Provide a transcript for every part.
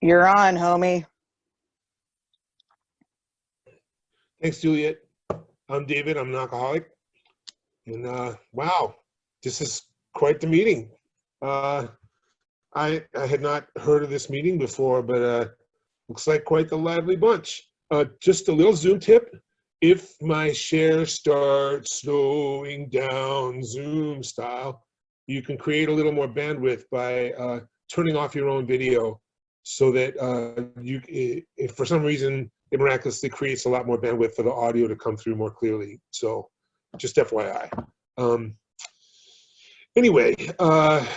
You're on, homie. Thanks, Juliet. I'm David. I'm an alcoholic. And wow, this is quite the meeting. Uh, I had not heard of this meeting before, but looks like quite the lively bunch. Just a little Zoom tip. If my share starts slowing down Zoom style, you can create a little more bandwidth by turning off your own video so that if for some reason it miraculously creates a lot more bandwidth for the audio to come through more clearly. So just FYI. Anyway, I've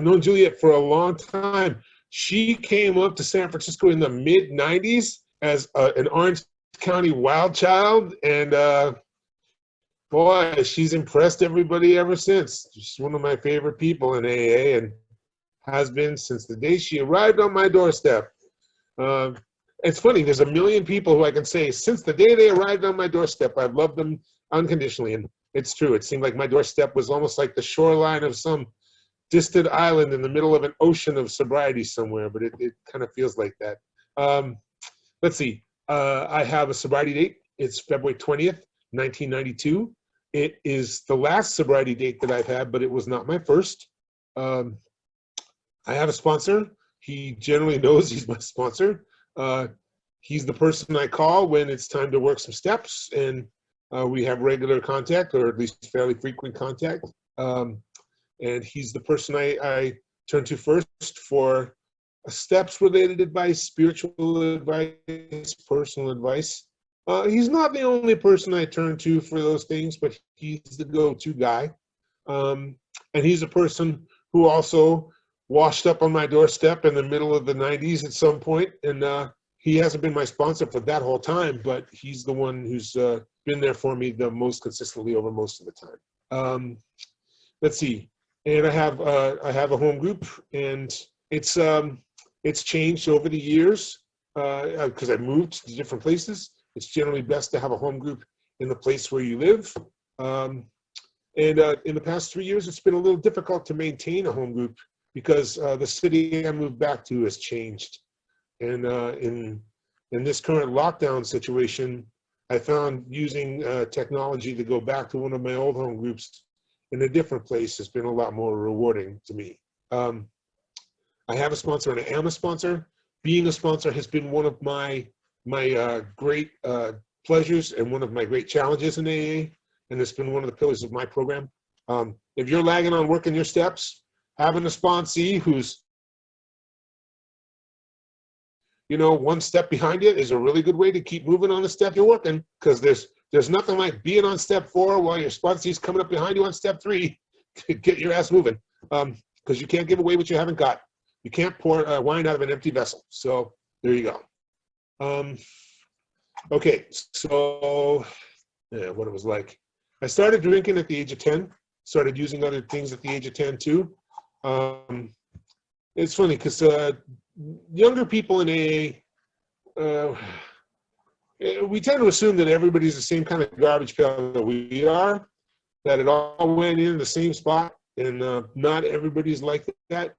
known Juliet for a long time. She came up to San Francisco in the mid-90s as an Orange County wild child, and boy, she's impressed everybody ever since. She's one of my favorite people in AA and has been since the day she arrived on my doorstep. It's funny, there's a million people who I can say, since the day they arrived on my doorstep, I've loved them unconditionally. And it's true. It seemed like my doorstep was almost like the shoreline of some distant island in the middle of an ocean of sobriety somewhere, but it kind of feels like that. Let's see. I have a sobriety date. It's February 20th, 1992. It is the last sobriety date that I've had, but it was not my first. I have a sponsor. He generally knows he's my sponsor. He's the person I call when it's time to work some steps, and we have regular contact, or at least fairly frequent contact. And he's the person I turn to first for steps-related advice, spiritual advice, personal advice. He's not the only person I turn to for those things, but he's the go-to guy. And he's a person who also washed up on my doorstep in the middle of the 90s at some point, and he hasn't been my sponsor for that whole time, but he's the one who's been there for me the most consistently over most of the time. Let's see, and I have a home group, and it's changed over the years because I moved to different places. It's generally best to have a home group in the place where you live. And in the past 3 years, it's been a little difficult to maintain a home group because the city I moved back to has changed. And in this current lockdown situation, I found using technology to go back to one of my old home groups in a different place has been a lot more rewarding to me. I have a sponsor and I am a sponsor. Being a sponsor has been one of my great pleasures and one of my great challenges in AA, and it's been one of the pillars of my program. If you're lagging on working your steps, having a sponsee who's, you know, one step behind you is a really good way to keep moving on the step you're working, because there's nothing like being on step 4 while your sponsee's coming up behind you on step 3 to get your ass moving, because you can't give away what you haven't got. You can't pour wine out of an empty vessel. So there you go. Okay, so yeah, what it was like. I started drinking at the age of 10, started using other things at the age of 10 too. It's funny because younger people in AA, we tend to assume that everybody's the same kind of garbage pail that we are, that it all went in the same spot, and not everybody's like that.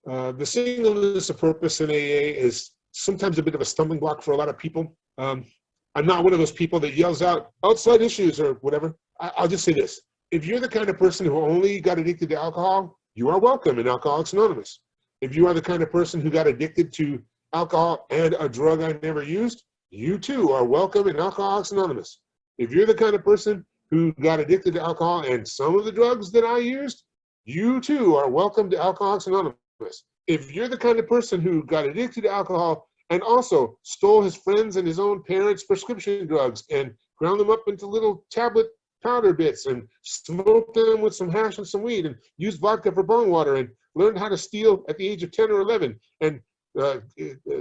The singleness of purpose in AA is sometimes a bit of a stumbling block for a lot of people. I'm not one of those people that yells out outside issues or whatever. I'll just say this. If you're the kind of person who only got addicted to alcohol, you are welcome in Alcoholics Anonymous. If you are the kind of person who got addicted to alcohol and a drug I never used, you too are welcome in Alcoholics Anonymous. If you're the kind of person who got addicted to alcohol and some of the drugs that I used, you too are welcome to Alcoholics Anonymous. If you're the kind of person who got addicted to alcohol and also stole his friends and his own parents' prescription drugs and ground them up into little tablet powder bits and smoked them with some hash and some weed and used vodka for bong water and learned how to steal at the age of 10 or 11 and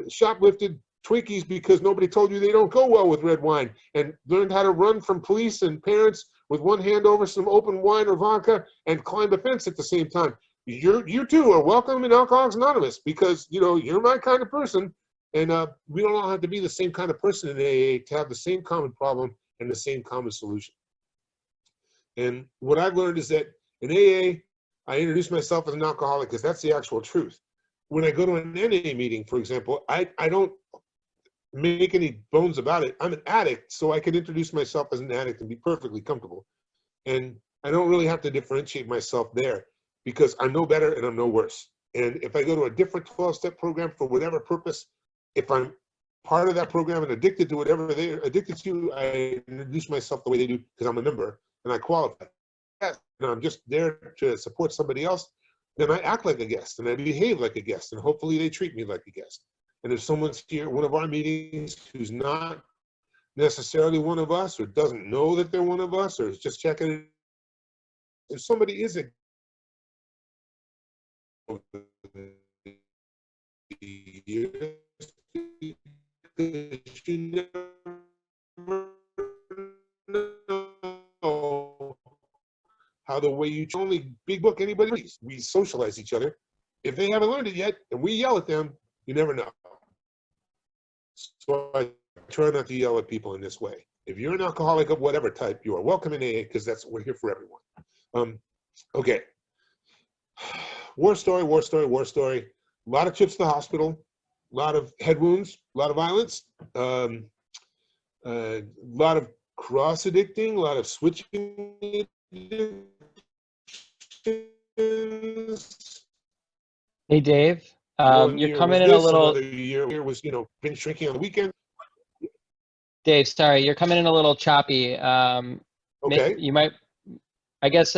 shoplifted Twinkies because nobody told you they don't go well with red wine, and learned how to run from police and parents with one hand over some open wine or vodka and climb a fence at the same time. You too are welcome in Alcoholics Anonymous, because you know you're my kind of person, and we don't all have to be the same kind of person in AA to have the same common problem and the same common solution. And what I've learned is that in AA, I introduce myself as an alcoholic because that's the actual truth. when I go to an NA meeting, for example, I don't make any bones about it. I'm an addict, so I can introduce myself as an addict and be perfectly comfortable. And I don't really have to differentiate myself there because I'm no better and I'm no worse. And if I go to a different 12-step program for whatever purpose, if I'm part of that program and addicted to whatever they're addicted to, I introduce myself the way they do because I'm a member and I qualify. And I'm just there to support somebody else, then I act like a guest and I behave like a guest, and hopefully they treat me like a guest. And if someone's here at one of our meetings who's not necessarily one of us or doesn't know that they're one of us or is just checking it, if somebody isn't you never know how the way you only big book anybody reads. We socialize each other. If they haven't learned it yet and we yell at them, you never know. So I try not to yell at people in this way. If you're an alcoholic of whatever type, you are welcome in AA because we're here for everyone. Okay. War story, war story, war story. A lot of trips to the hospital, a lot of head wounds, a lot of violence, a lot of cross addicting, a lot of switching addictions. Hey, Dave, One you're year coming was in a this, little, another year was, binge drinking on the weekend. Dave, sorry, you're coming in a little choppy. Okay. You might, I guess,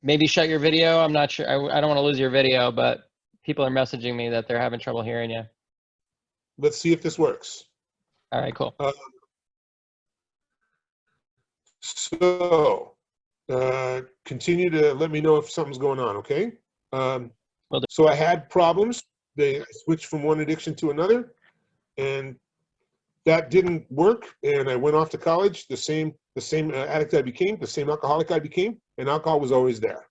maybe shut your video. I'm not sure. I don't want to lose your video, but people are messaging me that they're having trouble hearing you. Let's see if this works. All right, cool. So, continue to let me know if something's going on, okay? Will do. So I had problems. I switched from one addiction to another, and that didn't work. And I went off to college, the same addict I became, the same alcoholic I became, and alcohol was always there.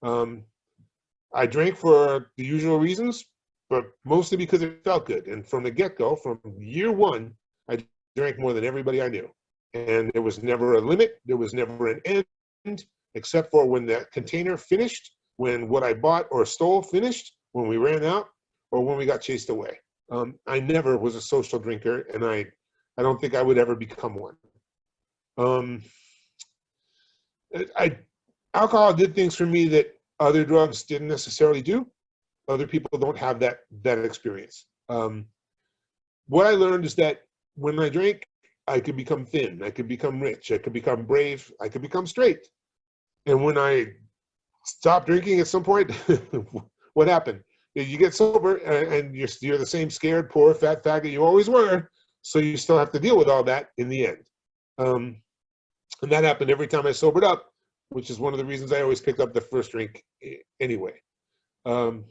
I drank for the usual reasons, but mostly because it felt good. And from the get-go, from year one, I drank more than everybody I knew. And there was never a limit. There was never an end, except for when that container finished, when what I bought or stole finished, when we ran out, or when we got chased away. I never was a social drinker, and I don't think I would ever become one. Alcohol did things for me that other drugs didn't necessarily do. Other people don't have that experience. What I learned is that when I drank, I could become thin, I could become rich, I could become brave, I could become straight. And when I stopped drinking at some point, what happened? You get sober and you're the same scared, poor, fat faggot you always were, so you still have to deal with all that in the end. And that happened every time I sobered up, which is one of the reasons I always picked up the first drink anyway. I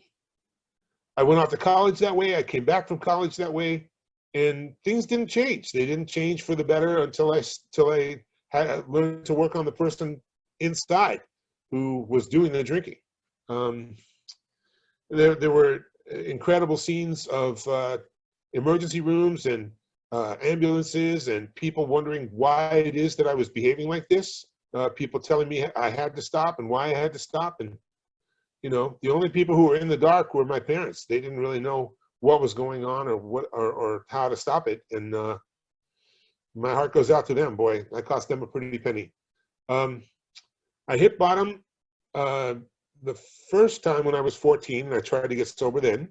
went off to college that way, I came back from college that way, and things didn't change. They didn't change for the better until I had learned to work on the person inside who was doing the drinking. There were incredible scenes of emergency rooms and ambulances and people wondering why it is that I was behaving like this. People telling me I had to stop and why I had to stop. And, the only people who were in the dark were my parents. They didn't really know what was going on or how to stop it. And my heart goes out to them. Boy, I cost them a pretty penny. I hit bottom the first time when I was 14, and I tried to get sober then.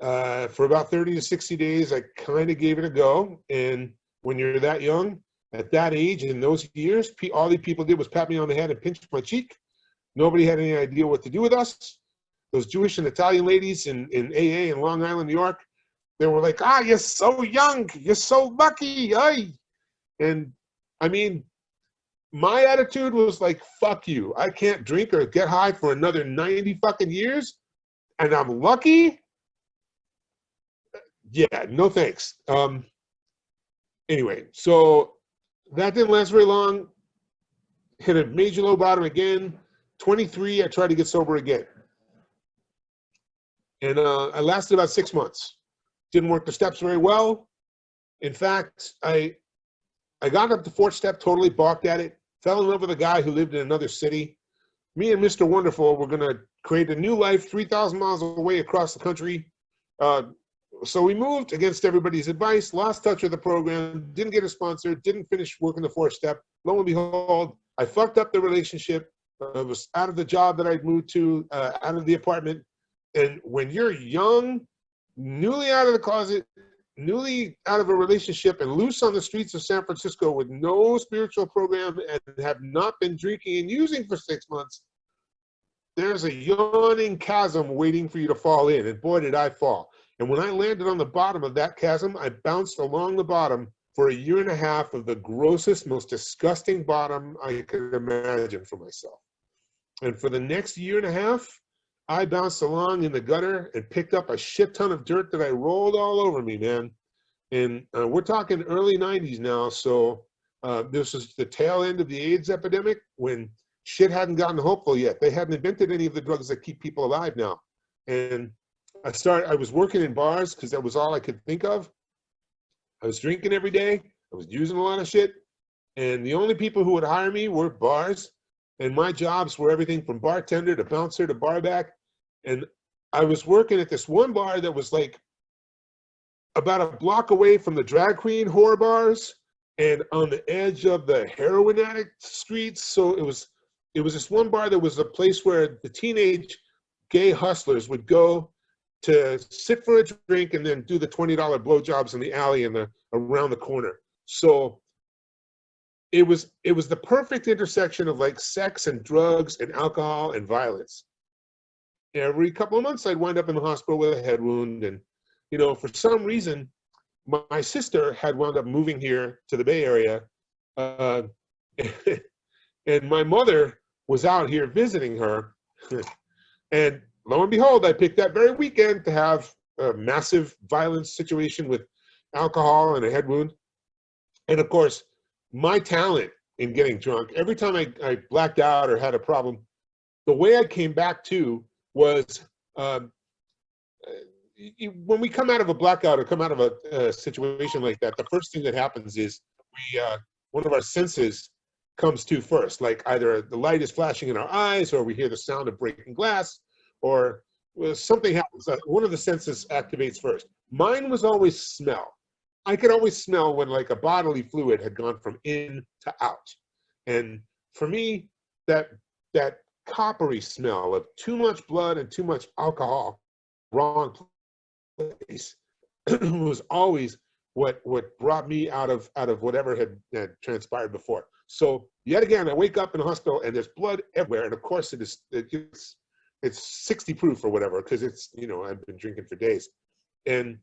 For about 30 to 60 days, I kind of gave it a go. And when you're that young, at that age, in those years, all the people did was pat me on the head and pinch my cheek. Nobody had any idea what to do with us. Those Jewish and Italian ladies in AA in Long Island, New York, they were like, you're so young. You're so lucky. Aye. And I mean, my attitude was like, fuck you. I can't drink or get high for another 90 fucking years. And I'm lucky. Yeah, no thanks. Anyway, so that didn't last very long. Hit a major low bottom again. 23, I tried to get sober again. And I lasted about 6 months. Didn't work the steps very well. In fact, I got up the 4th step, totally balked at it. Fell in love with a guy who lived in another city. Me and Mr. Wonderful were going to create a new life 3,000 miles away across the country. So we moved against everybody's advice, lost touch with the program, didn't get a sponsor, didn't finish working the 4-step. Lo and behold, I fucked up the relationship. I was out of the job that I'd moved to, out of the apartment. And when you're young, newly out of the closet, newly out of a relationship, and loose on the streets of San Francisco with no spiritual program and have not been drinking and using for 6 months, there's a yawning chasm waiting for you to fall in. And boy, did I fall. And when I landed on the bottom of that chasm, I bounced along the bottom for a year and a half of the grossest, most disgusting bottom I could imagine for myself. And for the next year and a half, I bounced along in the gutter and picked up a shit ton of dirt that I rolled all over me, man. And we're talking early 90s now. So this was the tail end of the AIDS epidemic when shit hadn't gotten hopeful yet. They hadn't invented any of the drugs that keep people alive now. And I was working in bars because that was all I could think of. I was drinking every day. I was using a lot of shit. And the only people who would hire me were bars. And my jobs were everything from bartender to bouncer to barback. And I was working at this one bar that was like about a block away from the drag queen whore bars and on the edge of the heroin addict streets. So it was this one bar that was a place where the teenage gay hustlers would go to sit for a drink and then do the $20 blowjobs in the alley and around the corner. So it was the perfect intersection of like sex and drugs and alcohol and violence. Every couple of months, I'd wind up in the hospital with a head wound. And, you know, for some reason, my sister had wound up moving here to the Bay Area. And my mother was out here visiting her. And lo and behold, I picked that very weekend to have a massive violence situation with alcohol and a head wound. And of course, my talent in getting drunk, every time I blacked out or had a problem, the way I came back to was when we come out of a blackout or come out of a situation like that, the first thing that happens is one of our senses comes to first, like either the light is flashing in our eyes or we hear the sound of breaking glass or something happens. One of the senses activates first. Mine was always smell. I could always smell when like a bodily fluid had gone from in to out. And for me, that coppery smell of too much blood and too much alcohol, wrong place, was always what brought me out of whatever had transpired before. So yet again, I wake up in a hospital and there's blood everywhere. And of course it's 60 proof or whatever, because it's, you know, I've been drinking for days. And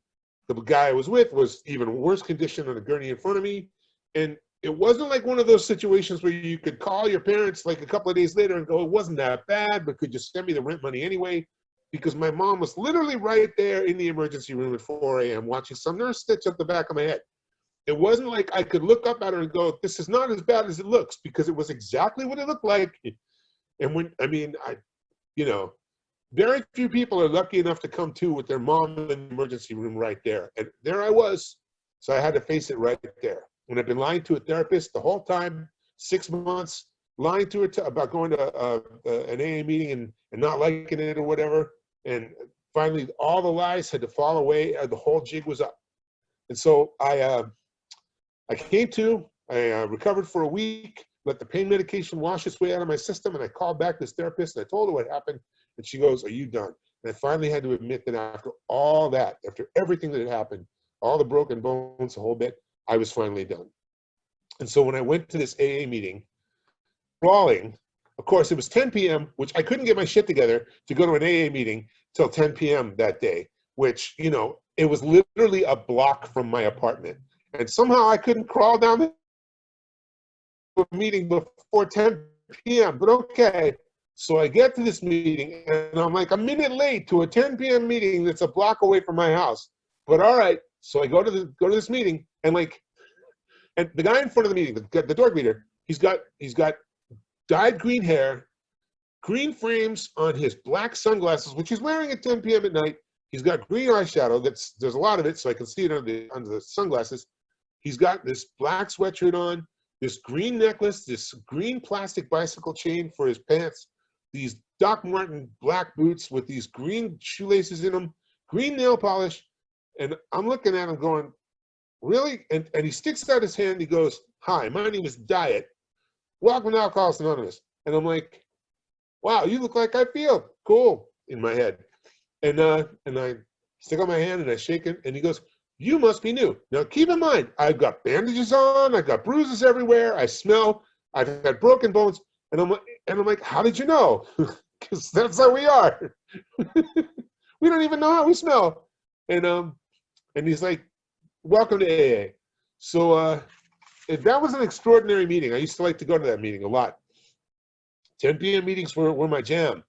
the guy I was with was even worse condition on a gurney in front of me. And it wasn't like one of those situations where you could call your parents like a couple of days later and go, it wasn't that bad, but could you send me the rent money anyway? Because my mom was literally right there in the emergency room at 4 a.m. watching some nurse stitch up the back of my head. It wasn't like I could look up at her and go, this is not as bad as it looks, because it was exactly what it looked like. And when, I mean, you know, very few people are lucky enough to come to with their mom in the emergency room right there. And there I was. So I had to face it right there. And I've been lying to a therapist the whole time, 6 months, lying to her about going to an AA meeting and not liking it or whatever. And finally, all the lies had to fall away. The whole jig was up. And so I came to, I recovered for a week, let the pain medication wash its way out of my system. And I called back this therapist and I told her what happened. And she goes, are you done? And I finally had to admit that after all that, after everything that had happened, all the broken bones, the whole bit, I was finally done. And so when I went to this AA meeting, crawling, of course, it was 10 p.m., which I couldn't get my shit together to go to an AA meeting till 10 p.m. that day, which, you know, it was literally a block from my apartment. And somehow I couldn't crawl down the meeting before 10 p.m., but okay. So I get to this meeting and I'm like a minute late to a 10 p.m. meeting that's a block away from my house. But all right, so I go to this meeting and the guy in front of the meeting, the door greeter, he's got dyed green hair, green frames on his black sunglasses, which he's wearing at 10 p.m. at night. He's got green eyeshadow. There's a lot of it, so I can see it under the sunglasses. He's got this black sweatshirt on, this green necklace, this green plastic bicycle chain for his pants, these Doc Marten black boots with these green shoelaces in them, green nail polish. And I'm looking at him going, really? And he sticks out his hand. He goes, hi, my name is Diet. Welcome to Alcoholics Anonymous. And I'm like, wow, you look like I feel. Cool, in my head. And I stick out my hand and I shake it. And he goes, you must be new. Now, keep in mind, I've got bandages on. I've got bruises everywhere. I smell. I've had broken bones. And I'm like, how did you know? Because that's how we are. We don't even know how we smell. And he's like, welcome to AA. So that was an extraordinary meeting. I used to like to go to that meeting a lot. 10 p.m. meetings were my jam.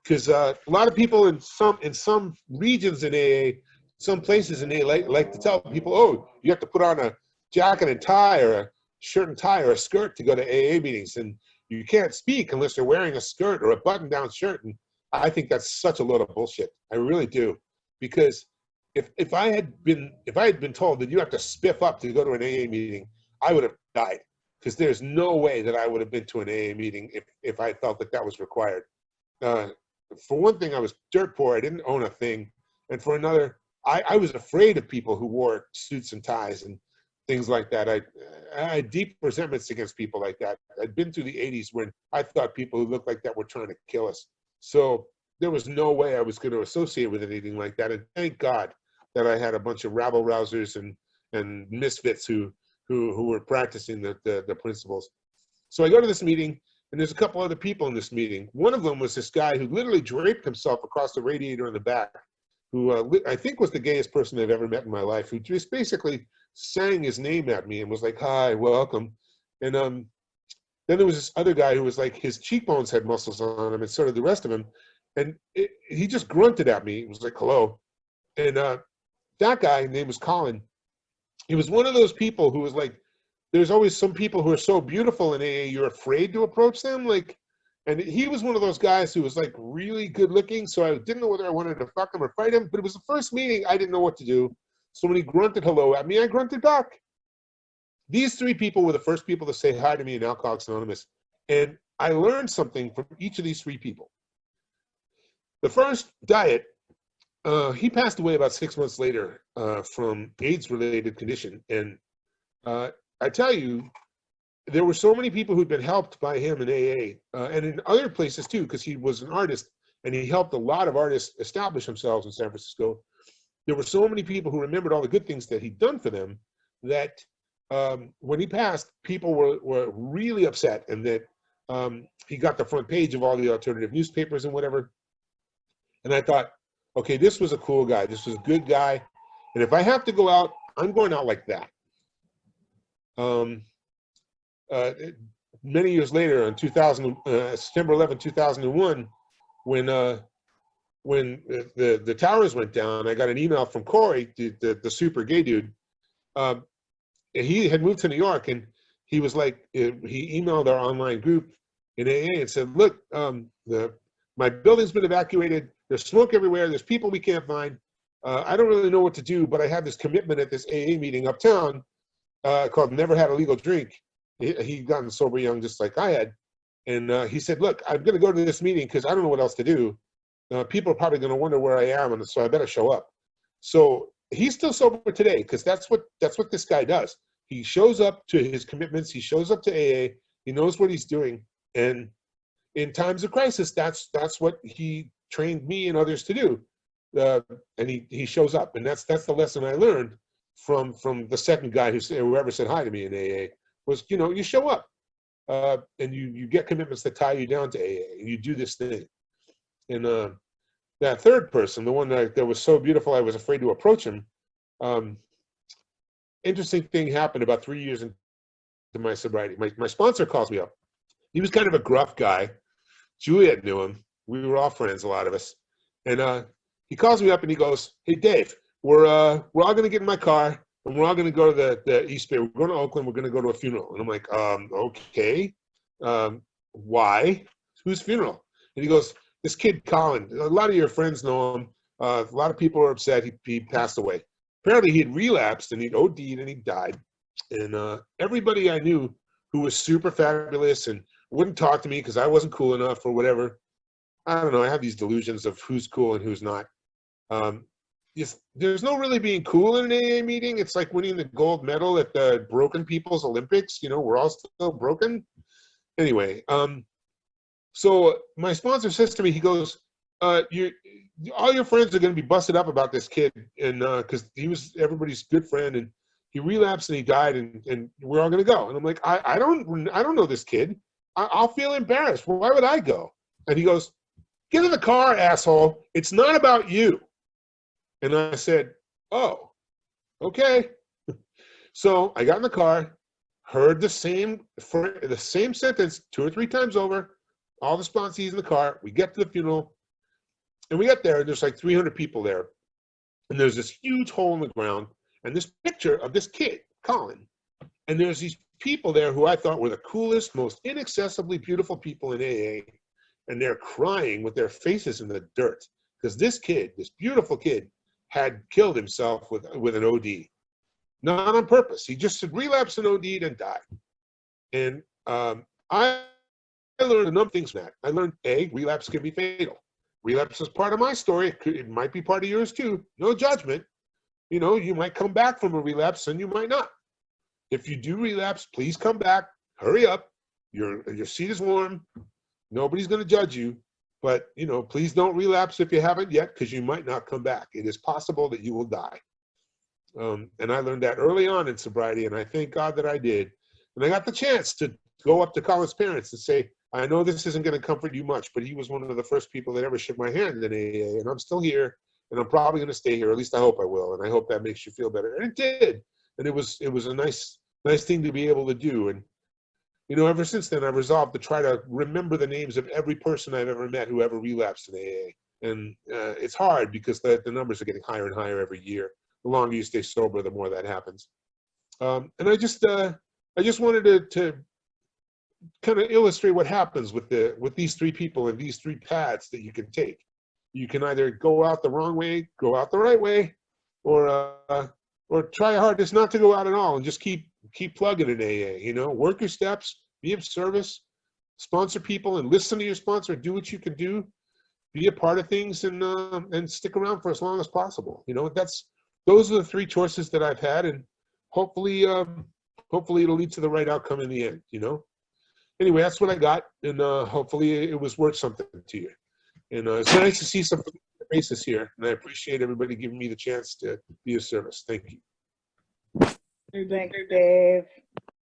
Because a lot of people in some regions in AA, some places in AA like to tell people, oh, you have to put on a jacket and tie or a shirt and tie or a skirt to go to AA meetings. And you can't speak unless you're wearing a skirt or a button-down shirt. And I think that's such a load of bullshit. I really do. Because if I had been told that you have to spiff up to go to an AA meeting, I would have died. Because there's no way that I would have been to an AA meeting if I felt that was required. For one thing, I was dirt poor. I didn't own a thing. And for another, I was afraid of people who wore suits and ties and things like that. I had deep resentments against people like that. I'd been through the 80s when I thought people who looked like that were trying to kill us. So there was no way I was going to associate with anything like that. And thank God that I had a bunch of rabble-rousers and misfits who were practicing the principles. So I go to this meeting, and there's a couple other people in this meeting. One of them was this guy who literally draped himself across the radiator in the back, who I think was the gayest person I've ever met in my life, who just basically sang his name at me and was like, hi, welcome. And then there was this other guy who was like, his cheekbones had muscles on him and so did the rest of him. And he just grunted at me. He was like, hello. And that guy, name was Colin. He was one of those people who was like, there's always some people who are so beautiful in AA, you're afraid to approach them. Like, and he was one of those guys who was like really good looking. So I didn't know whether I wanted to fuck him or fight him, but it was the first meeting. I didn't know what to do. So when he grunted hello at me, I grunted back. These three people were the first people to say hi to me in Alcoholics Anonymous. And I learned something from each of these three people. The first, Diet, he passed away about 6 months later from AIDS-related condition. And I tell you, there were so many people who'd been helped by him in AA and in other places too, because he was an artist and he helped a lot of artists establish themselves in San Francisco. There were so many people who remembered all the good things that he'd done for them that when he passed, people were really upset, and that he got the front page of all the alternative newspapers and whatever. And I thought, okay, this was a cool guy. This was a good guy. And if I have to go out, I'm going out like that. Many years later, in September 11, 2001, when the towers went down, I got an email from Corey, the super gay dude. He had moved to New York, and he was like, he emailed our online group in AA and said, look, my building's been evacuated. There's smoke everywhere. There's people we can't find. I don't really know what to do, but I have this commitment at this AA meeting uptown called Never Had a Legal Drink. He'd gotten sober young just like I had. And he said, look, I'm going to go to this meeting because I don't know what else to do. People are probably going to wonder where I am, and so I better show up. So he's still sober today because that's what this guy does. He shows up to his commitments. He shows up to AA. He knows what he's doing. And in times of crisis, that's what he trained me and others to do. And he shows up. And that's the lesson I learned from the second guy whoever said hi to me in AA was, you show up and you get commitments that tie you down to AA, and you do this thing. And that third person, the one that was so beautiful I was afraid to approach him, interesting thing happened about 3 years into my sobriety. My sponsor calls me up. He was kind of a gruff guy. Juliet knew him. We were all friends, a lot of us. And he calls me up and he goes, hey, Dave, we're all going to get in my car and we're all going to go to the East Bay. We're going to Oakland. We're going to go to a funeral. And I'm like, okay. Why? Whose funeral? And he goes, this kid, Colin, a lot of your friends know him. A lot of people are upset. He passed away. Apparently he had relapsed and he'd OD'd and he died. And everybody I knew who was super fabulous and wouldn't talk to me because I wasn't cool enough or whatever, I don't know. I have these delusions of who's cool and who's not. There's no really being cool in an AA meeting. It's like winning the gold medal at the Broken People's Olympics. You know, we're all still broken. Anyway, so my sponsor says to me, he goes, all your friends are going to be busted up about this kid, and because he was everybody's good friend, and he relapsed and he died, and we're all going to go. And I'm like, I don't know this kid. I'll feel embarrassed. Why would I go? And he goes, get in the car, asshole. It's not about you. And I said, oh, okay. So I got in the car, heard the same sentence 2 or 3 times over, all the sponsees in the car. We get to the funeral, and we get there, and there's like 300 people there. And there's this huge hole in the ground, and this picture of this kid, Colin. And there's these people there who I thought were the coolest, most inaccessibly beautiful people in AA. And they're crying with their faces in the dirt. Because this kid, this beautiful kid, had killed himself with an OD. Not on purpose. He just had relapsed and OD'd and died. And I learned a number of things from that. I learned, A, relapse can be fatal. Relapse is part of my story. It might be part of yours too. No judgment. You know, you might come back from a relapse and you might not. If you do relapse, please come back. Hurry up. Your seat is warm. Nobody's going to judge you. But, you know, please don't relapse if you haven't yet, because you might not come back. It is possible that you will die. And I learned that early on in sobriety, and I thank God that I did. And I got the chance to go up to Colin's parents and say, I know this isn't going to comfort you much, but he was one of the first people that ever shook my hand in AA, and I'm still here, and I'm probably going to stay here. At least I hope I will, and I hope that makes you feel better. And it did. And it was a nice thing to be able to do. And you know, ever since then, I've resolved to try to remember the names of every person I've ever met who ever relapsed in AA. And it's hard because the numbers are getting higher and higher every year. The longer you stay sober, the more that happens. And I just wanted to kind of illustrate what happens with these 3 people and these 3 paths that you can take. You can either go out the wrong way, go out the right way, or try hardest not to go out at all and just keep plugging in AA. You know, work your steps, be of service, sponsor people, and listen to your sponsor. Do what you can do, be a part of things, and stick around for as long as possible. You know, those are the 3 choices that I've had, and hopefully it'll lead to the right outcome in the end. You know. Anyway, that's what I got, and hopefully it was worth something to you. And it's nice to see some faces here, and I appreciate everybody giving me the chance to be of service. Thank you. Thanks, Dave.